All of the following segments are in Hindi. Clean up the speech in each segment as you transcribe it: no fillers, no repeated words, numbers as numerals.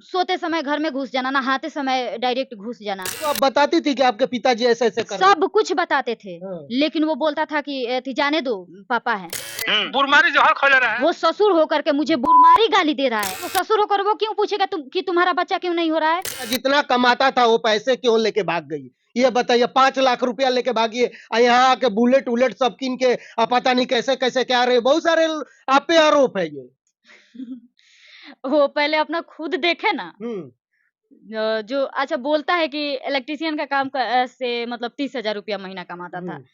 सोते समय घर में घुस जाना, नहाते समय डायरेक्ट घुस जाना। तो आप बताती थी कि आपके पिताजी ऐसे-ऐसे कर रहे हैं? सब कुछ बताते थे, हाँ। लेकिन वो बोलता था कि जाने दो, पापा है। बुरमारी जहर खौले रहा है। वो ससुर होकर के मुझे बुरमारी गाली दे रहा है। वो ससुर होकर वो क्यों पूछेगा कि तुम्हारा बच्चा क्यों नहीं हो रहा है? जितना कमाता था वो पैसे क्यों लेके भाग गई? ये बताइए, 5 लाख रुपया लेके भागी है, यहाँ आके बुलेट सब कीन के पता नहीं कैसे-कैसे क्या रहे, बहुत सारे आप पे आरोप है ये। वो पहले अपना खुद देखे ना। हुँ, जो अच्छा बोलता है कि इलेक्ट्रीशियन का काम से मतलब 30,000 रुपया महीना कमाता था। हुँ,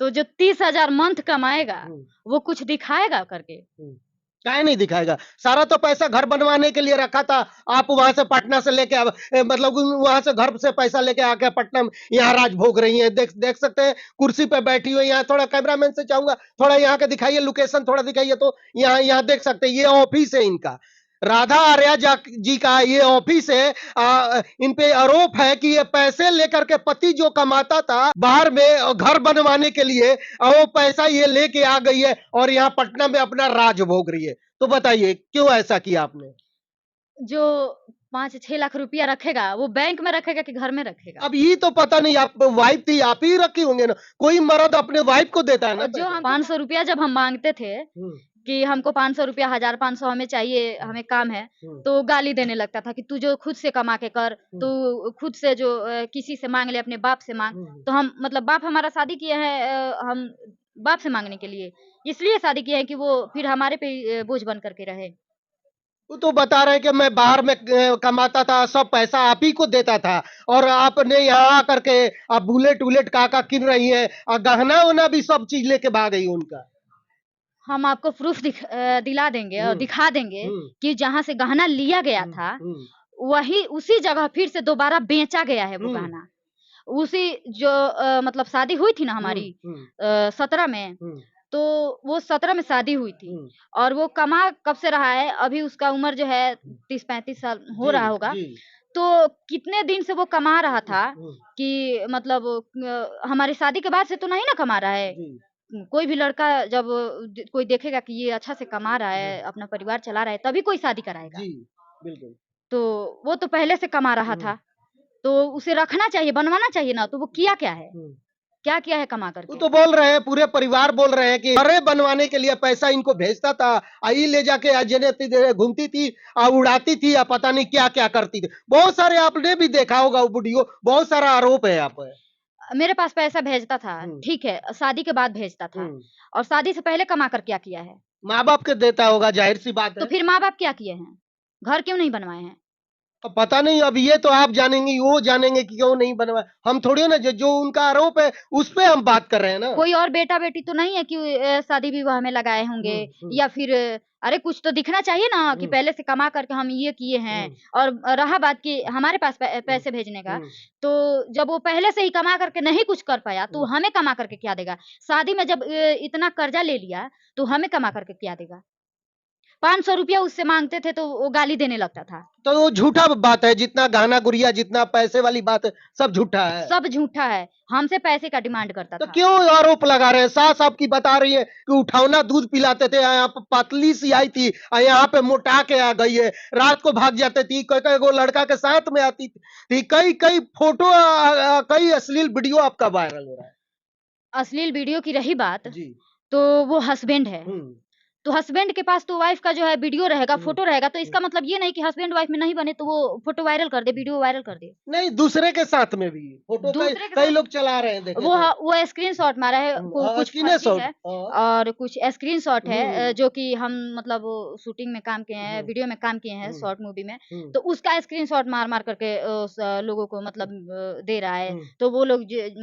तो जो 30,000 मंथ कमाएगा, हुँ, वो कुछ दिखाएगा करके? हुँ। काहे नहीं दिखाएगा? सारा तो पैसा घर बनवाने के लिए रखा था। आप वहाँ से पटना से लेके मतलब वहाँ से घर से पैसा लेके आके पटना में यहाँ राज भोग रही हैं। देख देख सकते हैं, कुर्सी पे बैठी हुई हैं। यहाँ थोड़ा कैमरामैन से चाहूँगा, थोड़ा यहाँ का दिखाइए, लोकेशन थोड़ा दिखाइए तो यहाँ यहाँ देख सकते हैं, ये ऑफिस है इनका। राधा आर्या जी का ये ऑफिस है। इन पे आरोप है कि ये पैसे लेकर के पति जो कमाता था बाहर में घर बनवाने के लिए, वो पैसा ये लेके आ गई है और यहाँ पटना में अपना राज भोग रही है। तो बताइए क्यों ऐसा किया आपने? जो 5-6 लाख रुपया रखेगा, वो बैंक में रखेगा कि घर में रखेगा? अब ये तो पता नहीं, आप वाइफ थी, आप ही रखी होंगे ना। कोई मर्द अपने वाइफ को देता है ना और जो पैसा। हम 500 रुपया जब हम माँगते थे हम्म, कि हमको 500 रुपया, 1,500 हमें चाहिए, हमें काम है, हम्म, तो गाली देने लगता था कि तू जो खुद से कमा के कर, हम्म, तू खुद से जो किसी से माँग ले, अपने बाप से माँग। हम्म। तो हम मतलब बाप हमारा शादी किए हैं, हम बाप से माँगने के लिए, इसलिए शादी किए हैं कि वो फिर हमारे पे बोझ बन कर के रहे। वो तो बता रहे हैं कि मैं बाहर में कमाता था, सब पैसा आप ही को देता था और आपने यहाँ आकर के आप बुलेट का किन रही है और गहना वहना भी सब चीज लेके भाग गई उनका। हम आपको प्रूफ दिला देंगे और हम्म, दिखा देंगे हम्म, कि जहाँ से गहना लिया गया हम्म, था, हम्म, वही उसी जगह फिर से दोबारा बेचा गया है वो हम्म, गहना। उसी जो मतलब शादी हुई थी ना हम्म, हमारी हम्म, 17 में, हम्म, तो वो 17 में शादी हुई थी हम्म, और वो कमा कब से रहा है, अभी उसका उम्र जो है 30-35 साल हो जी, रहा होगा। जी, तो कितने दिन से वो कमा रहा था हम्म, कि मतलब हमारी शादी के बाद से तो नहीं ना कमा रहा है। जी, कोई भी लड़का जब कोई देखेगा कि ये अच्छा से कमा रहा हम्म, है, अपना परिवार चला रहा है, तभी कोई शादी कराएगा। जी, बिल्कुल। तो वो तो पहले से कमा रहा हम्म, था, तो उसे रखना चाहिए, बनवाना चाहिए ना, तो वो किया क्या है? हम्म। क्या किया है कमा वो करके? तो बोल रहे हैं, पूरे परिवार बोल रहे हैं कि घरे बनवाने के लिए पैसा इनको भेजता था, आई ले जाके जने तिने घूमती थी, उड़ाती थी या पता नहीं क्या क्या करती थी। बहुत सारे आपने भी देखा होगा वो वीडियो, बहुत सारा आरोप है यहाँ पे। मेरे पास पैसा भेजता था, हम्म, ठीक है, शादी के बाद भेजता था हम्म। और शादी से पहले कमा कर क्या किया है? माँ बाप के देता होगा, जाहिर सी बात तो है। फिर माँ-बाप क्या किए हैं? घर क्यों नहीं बनवाए हैं? अब पता नहीं, अब ये तो आप जानेंगे, वो जानेंगे कि क्यों नहीं बनवा। हम थोड़ी ना जो उनका आरोप है उस पे हम बात कर रहे हैं ना। कोई और बेटा-बेटी तो नहीं है कि शादी विवाह में लगाए होंगे हम्म, हम्म, या फिर अरे कुछ तो दिखना चाहिए ना कि हम्म, पहले से कमा करके हम ये किए हैं। हम्म, और रहा बात कि हमारे पास हम्म, पैसे भेजने का, हम्म, तो जब वो पहले से ही कमा करके नहीं कुछ कर पाया, तो हम्म। हमें कमा करके क्या देगा? शादी में जब इतना कर्जा ले लिया, तो हमें कमा करके क्या देगा? 500 रुपया उससे माँगते थे, तो वो गाली देने लगता था। तो वो झूठा बात है, जितना गहना गुड़िया जितना पैसे वाली बात है, सब झूठा है। सब झूठा है, हमसे पैसे का डिमांड करता तो था। क्यों आरोप लगा रहे हैं? सास आपकी बता रही है कि उठौना दूध पिलाते थे, यहाँ पे पतली सी आई थी और यहाँ पे मोटा के आ गई है, रात को भाग जाती थी, कई कई वो लड़का के साथ में आती थी, कई कई फोटो, कई अश्लील वीडियो आपका वायरल हो रहा है। अश्लील वीडियो की रही बात, जी। तो वो हस्बैंड है। हम्म, तो हस्बैंड के पास तो वाइफ का जो है वीडियो रहेगा, हम्म, फ़ोटो रहेगा, तो हम्म। इसका मतलब ये नहीं कि हस्बैंड वाइफ में नहीं बने तो वो फ़ोटो वायरल कर दे, वीडियो वायरल कर दे। नहीं, दूसरे के साथ में भी फोटो कई दूसरे के कई साथ लोग चला रहे हैं, देखे थे। वो स्क्रीनशॉट मारा है, कुछ स्किने फर्जी शॉट। है हाँ। और कुछ स्क्रीनशॉट है, हम्म, जो कि हम मतलब शूटिंग में काम किए हैं, हम्म, वीडियो में काम किए हैं, हम्म, शॉर्ट मूवी में। हम्म, तो उसका स्क्रीनशॉट मार-मार करके लोगों को मतलब दे रहा है। हम्म, तो वो लोग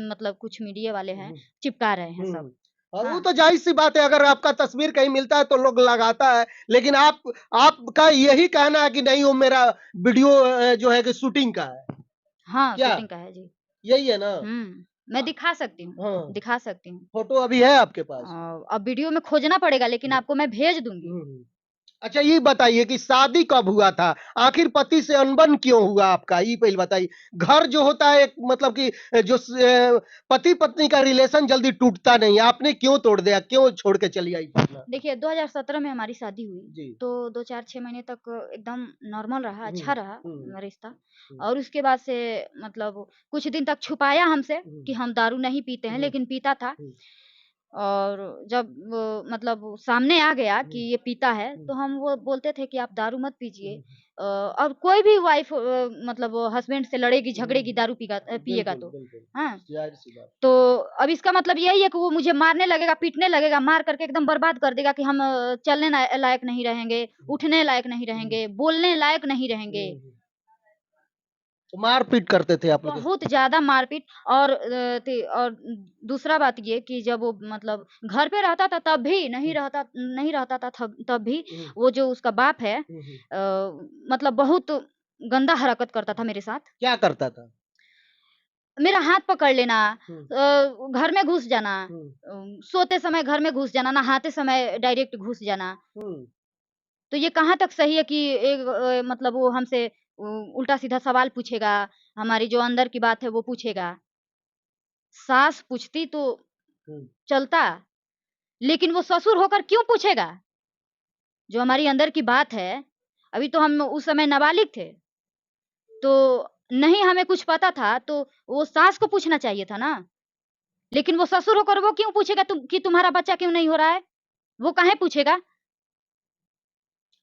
मतलब कुछ मीडिया वाले हैं, हम्म, चिपका रहे हैं सब। हुँ। और वो हाँ। तो ज़ाहिर-सी बात है, अगर आपका तस्वीर कहीं मिलता है तो लोग लगाता है, लेकिन आपका यही कहना है कि नहीं वो मेरा वीडियो जो है कि शूटिंग का है, हाँ, क्या? शूटिंग का है जी। यही है ना? मैं अ, दिखा सकती हूँ, हाँ, दिखा सकती हूँ। फ़ोटो अभी है आपके पास? अब वीडियो में खोजना पड़ेगा, लेकिन हुँ, आपको मैं भेज दूँगी। हुँ, हुँ। अच्छा ये बताइए कि शादी कब हुआ था? आखिर पति से अनबन क्यों हुआ आपका? ये पहले बताइए। घर जो होता है एक मतलब कि जो पति पत्नी का रिलेशन जल्दी टूटता नहीं है। आपने क्यों तोड़ दिया? क्यों छोड़ के चली आई पटना? देखिए 2017 में हमारी शादी हुई, जी। तो 2-4-6 महीने तक एकदम नॉर्मल रहा, हुँ, अच्छा रहा हुँ, रिश्ता। हुँ, और उसके बाद से मतलब कुछ दिन तक छुपाया हमसे कि हुँ, हम दारू नहीं पीते हैं, हुँ, लेकिन पीता था। हुँ, और जब मतलब सामने आ गया कि हुँ, ये पीता है, हुँ, तो हम वो बोलते थे कि आप दारू मत पीजिए। हुँ, और कोई भी वाइफ़ मतलब हस्बैंड से लड़ेगी, झगड़ेगी हुँ। दारू पिएगा बिल्कुल, तो। बिल्कुल। हाँ? ज़ाहिर-सी बात। तो अब इसका मतलब यही है कि वो मुझे मारने लगेगा, पीटने लगेगा, मार करके एकदम बर्बाद कर देगा कि हम चलने लायक नहीं रहेंगे, हुँ, उठने लायक नहीं हुँ, रहेंगे, बोलने लायक नहीं हुँ, रहेंगे। हुँ। तो मार-पीट करते थे आप लोग? बहुत ज़्यादा मारपीट। और और दूसरा बात ये कि जब वो मतलब घर पे रहता था तब भी, हुँ, नहीं रहता था तब भी, हुँ, वो जो उसका बाप है हुँ, हुँ। मतलब बहुत गंदा हरकत करता था मेरे साथ। क्या करता था? मेरा हाथ पकड़ लेना, हुँ, घर में घुस जाना, हुँ, सोते समय घर में घुस जाना, नहाते समय डायरेक्ट घुस जाना। हुँ। तो ये कहाँ तक सही है कि एक मतलब वो हमसे उल्टा-सीधा सवाल पूछेगा, हमारी जो अंदर की बात है वो पूछेगा। सास पूछती तो हुँ। चलता, लेकिन वो ससुर होकर क्यों पूछेगा? जो हमारी अंदर की बात है, अभी तो हम उस समय नाबालिग थे, तो नहीं हमें कुछ पता था, तो वो सास को पूछना चाहिए था ना। लेकिन वो ससुर होकर वो क्यों पूछेगा कि तुम्हारा बच्चा क्यों नहीं हो रहा है? वो काहे पूछेगा?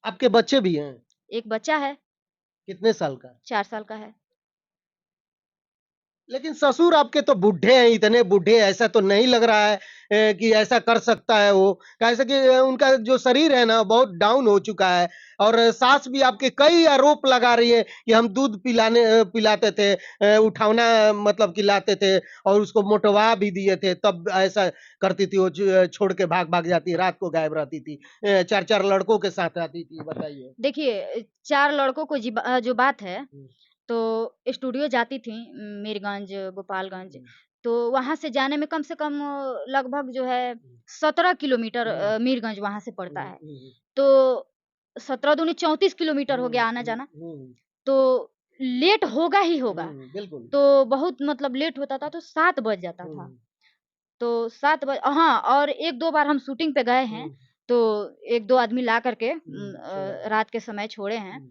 आपके बच्चे भी हैं? एक बच्चा है, कितने साल का? 4 साल का है। लेकिन ससुर आपके तो बूढ़े हैं, इतने बूढ़े ऐसा तो नहीं लग रहा है कि ऐसा कर सकता है वो। कैसे कि उनका जो शरीर है ना बहुत डाउन हो चुका है और सास भी आपके कई आरोप लगा रही है कि हम दूध पिलाते थे, उठौना मतलब खिलाते थे और उसको मोटवा भी दिए थे, तब ऐसा करती थी वो छोड़ के भाग-भाग जाती, रात को गायब रहती थी। 4-4 लड़कों के साथ रहती थी, बताइए? देखिए 4 लड़कों को जो बात है, हुँ, तो स्टूडियो जाती थी मीरगंज, गोपालगंज, हुँ, तो वहाँ से जाने में कम से कम लगभग जो है हुँ, 17 किलोमीटर हुँ, मीरगंज वहाँ से पड़ता हुँ, है। हुँ, तो 17 दूनी 34 किलोमीटर हो हुँ, गया हुँ, आना-जाना, हुँ, तो लेट होगा ही होगा। हुँ, बिल्कुल। तो बहुत मतलब लेट होता था तो 7 बज जाता था। हुँ, तो 7 हाँ, और 1-2 बार हम शूटिंग पे गए हैं, हुँ, तो 1-2 आदमी ला कर के हुँ, छोड़ा है। रात के समय छोड़े हैं। हुँ,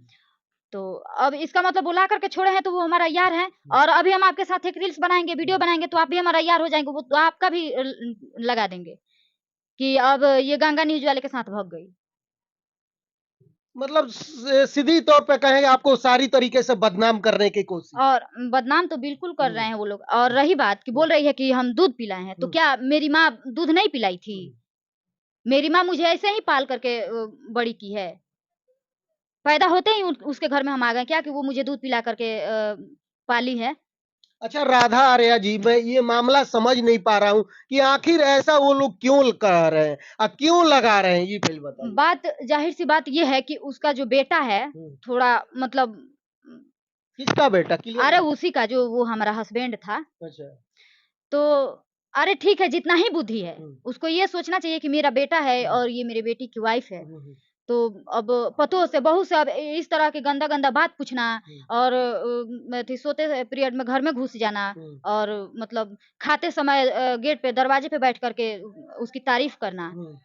तो अब इसका मतलब वो ला कर के छोड़े हैं तो वो हमारा यार है। हुँ, और अभी हम आपके साथ एक रील्स बनाएँगे, वीडियो हुँ। बनाएँगे तो आप भी हमारा यार हो जाएँगे, वो तो आपका भी लगा देंगे कि अब ये गंगा न्यूज़ वाले के साथ भाग गई। मतलब सीधी तौर पे कहें आपको सारी तरीके से बदनाम करने की कोशिश। और बदनाम तो बिल्कुल कर हुँ, रहे हैं वो लोग। और रही बात कि हुँ, बोल रही है कि हम दूध पिलाए हैं, तो हुँ, क्या मेरी माँ दूध नहीं पिलाई थी? हुँ। मेरी माँ मुझे ऐसे ही पाल करके बड़ी की है। पैदा होते ही उसके घर में हम आ गए क्या कि वो मुझे दूध पिला कर के पाली है। अच्छा राधा आर्या जी, मैं ये मामला समझ नहीं पा रहा हूँ कि आखिर ऐसा वो लोग क्यों कर रहे हैं? क्यों लगा रहे हैं? ये पहले बताइए? बात ज़ाहिर-सी बात ये है कि उसका जो बेटा है, हुँ, थोड़ा मतलब किसका बेटा? क्लियर अरे कर उसी का जो वो हमारा हस्बैंड था, अच्छा। तो अरे ठीक है जितना ही बुद्धि है, हुँ, उसको ये सोचना चाहिए कि मेरा बेटा है हुँ, और ये मेरी बेटी की वाइफ़ है। हुँ, हुँ, तो अब पतोह से, बहू से अब इस तरह के गंदा-गंदा बात पूछना हुँ, और सोते पीरियड में घर में घुस जाना हुँ, और मतलब खाते समय गेट पे दरवाजे पे बैठ कर के उसकी तारीफ़ करना। हुँ,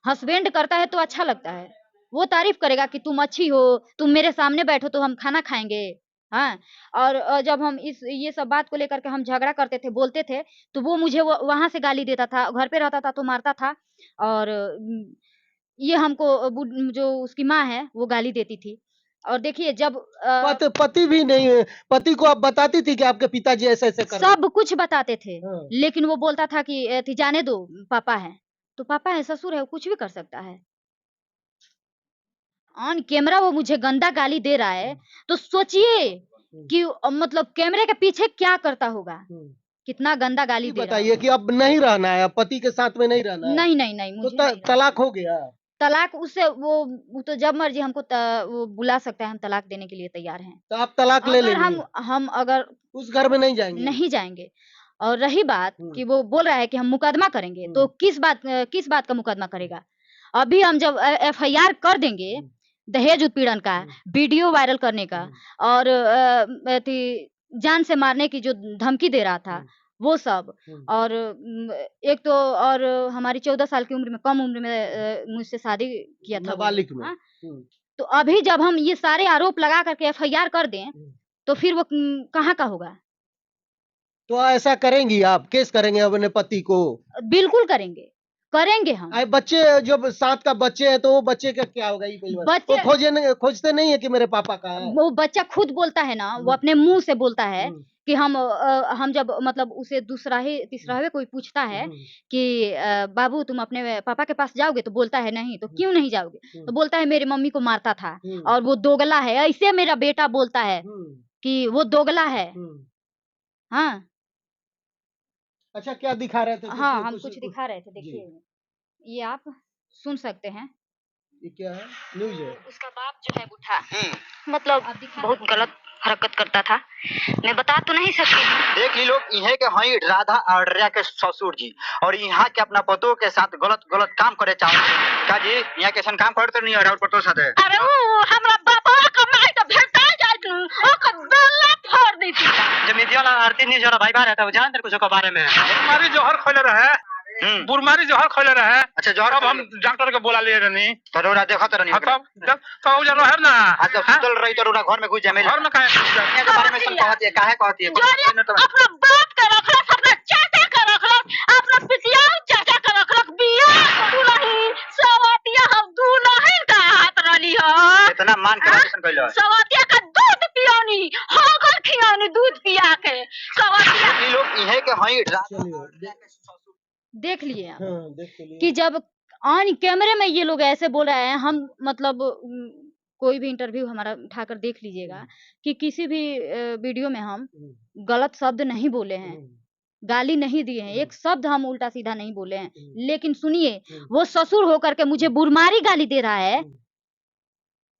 हस्बैंड करता है तो अच्छा लगता है। वो तारीफ़ करेगा कि तुम अच्छी हो, तुम मेरे सामने बैठो तो हम खाना खाएँगे, हाँ? और जब हम इस ये सब बात को लेकर के हम झगड़ा करते थे, बोलते थे, तो वो मुझे वहाँ से गाली देता था, घर पे रहता था तो मारता था। और ये हमको जो उसकी माँ है, वो गाली देती थी। और देखिए जब पति भी नहीं है, पति को आप बताती थी कि आपके पिताजी ऐसे-ऐसे कर रहे हैं? सब कुछ बताते थे, हाँ। लेकिन वो बोलता था कि थी जाने दो पापा हैं। तो पापा है, ससुर है, वो कुछ भी कर सकता है। ऑन कैमरा वो मुझे गंदा गाली दे रहा है, हुँ, तो सोचिए हुँ, कि मतलब कैमरे के पीछे क्या करता होगा? हुँ। कितना गंदा गाली ये दे रहा बताइए होगा। कि अब नहीं रहना है, अब पति के साथ में नहीं रहना है, नहीं, नहीं, नहीं, तो मुझे नहीं रहना। तलाक हो गया? तलाक उससे वो तो जब मर्ज़ी हमको वो बुला सकता है, हम तलाक देने के लिए तैयार हैं। तो आप तलाक ले अगर लेंगी? हम अगर उस घर में नहीं जाएँगी? नहीं जाएँगे। और रही बात हुँ, कि वो बोल रहा है कि हम मुकदमा करेंगे, तो हुँ, किस बात का मुकदमा करेगा? अभी हम जब एफआईआर कर देंगे दहेज उत्पीड़न का, वीडियो वायरल करने का और जान से मारने की जो धमकी दे रहा था वो सब, और एक तो और हमारी 14 साल की उम्र में, कम उम्र में मुझसे शादी किया था वो नाबालिग लोग, में। हाँ? तो अभी जब हम ये सारे आरोप लगा करके एफआईआर कर दें तो फिर वो कहाँ का होगा? तो ऐसा करेंगी आप, केस करेंगे अपने पति को? बिल्कुल करेंगे, करेंगे हम। अरे बच्चे, जब साथ का बच्चे है तो वो बच्चे का क्या होगा? ये पहली बात। वो बच्चे खोजते नहीं है कि मेरे पापा कहाँ है? वो बच्चा खुद बोलता है ना, वो अपने मुंह से बोलता है कि हम जब मतलब उसे दूसराहे तीसरावे कोई पूछता है कि बाबू तुम अपने पापा के पास जाओगे, तो बोलता है नहीं, तो क्यों नहीं जाओगे? तो बोलता है मेरी मम्मी को मारता था और वो दोगला है। ऐसे मेरा बेटा बोलता है कि वो दोगला है। हाँ अच्छा, क्या दिखा रहे थे? हाँ, हम कुछ दिखा रहे थे, देखिए ये आप सुन सकते हैं। ये क्या है? न्यूज है? उसका बाप जो है बुढ़ा, मतलब बहुत गलत हरकत करता था। मैं बता तो नहीं सकती हूँ। देख ली लोग, इहे के हई राधा आर्या के ससुर जी, और यहाँ के अपना पतों के साथ गलत गलत काम करे चाहो का जी? यहाँ कैसन काम करते नहीं और पतो साथे? अरे वो हमरा बाबा कमाई तो भेटा जाए तू, ओकर बेला फोड़ दी थी। जब मीडिया वाला आरती नहीं जरा भाई बार है तो जान तेरे कुछ के बारे में? बुरमारी जहर खोले रहे, बुरमारी जहर खोले रहे। अच्छा, जहर अब हम डॉक्टर के बुला लिए रहनी, तो रोना देखत रहनी। तो जरा है ना, आज जब सुतल रही तो रोना घर में घुस जाए। घर में काहे के बारे में सब कहती है, काहे कहती है? अपना बाप के रखला, अपना चाचा के रखला, अपना पितिया चाचा के रखला, बिया दुलही सवातिया हम दुलही का हाथ रली ह। इतना मान के कैसन कइलो? सवातिया का दूध पियोनी, होगल खियोनी दूध पिया के सवातिया। ये लोग इहे के हई देख लिए आप देख लिए कि जब ऑन कैमरे में ये लोग ऐसे बोल रहे हैं, हम मतलब कोई भी इंटरव्यू हमारा उठाकर देख लीजिएगा कि किसी भी वीडियो में हम गलत शब्द नहीं बोले हैं, गाली नहीं दिए हैं, एक शब्द हम उल्टा सीधा नहीं बोले हैं। लेकिन सुनिए, वो ससुर होकर के मुझे बुरमारी गाली दे रहा है,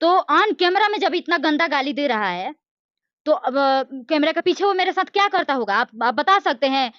तो ऑन कैमरा में जब इतना गंदा गाली दे रहा है तो अब कैमरा के पीछे वो मेरे साथ क्या करता होगा? आप बता सकते हैं?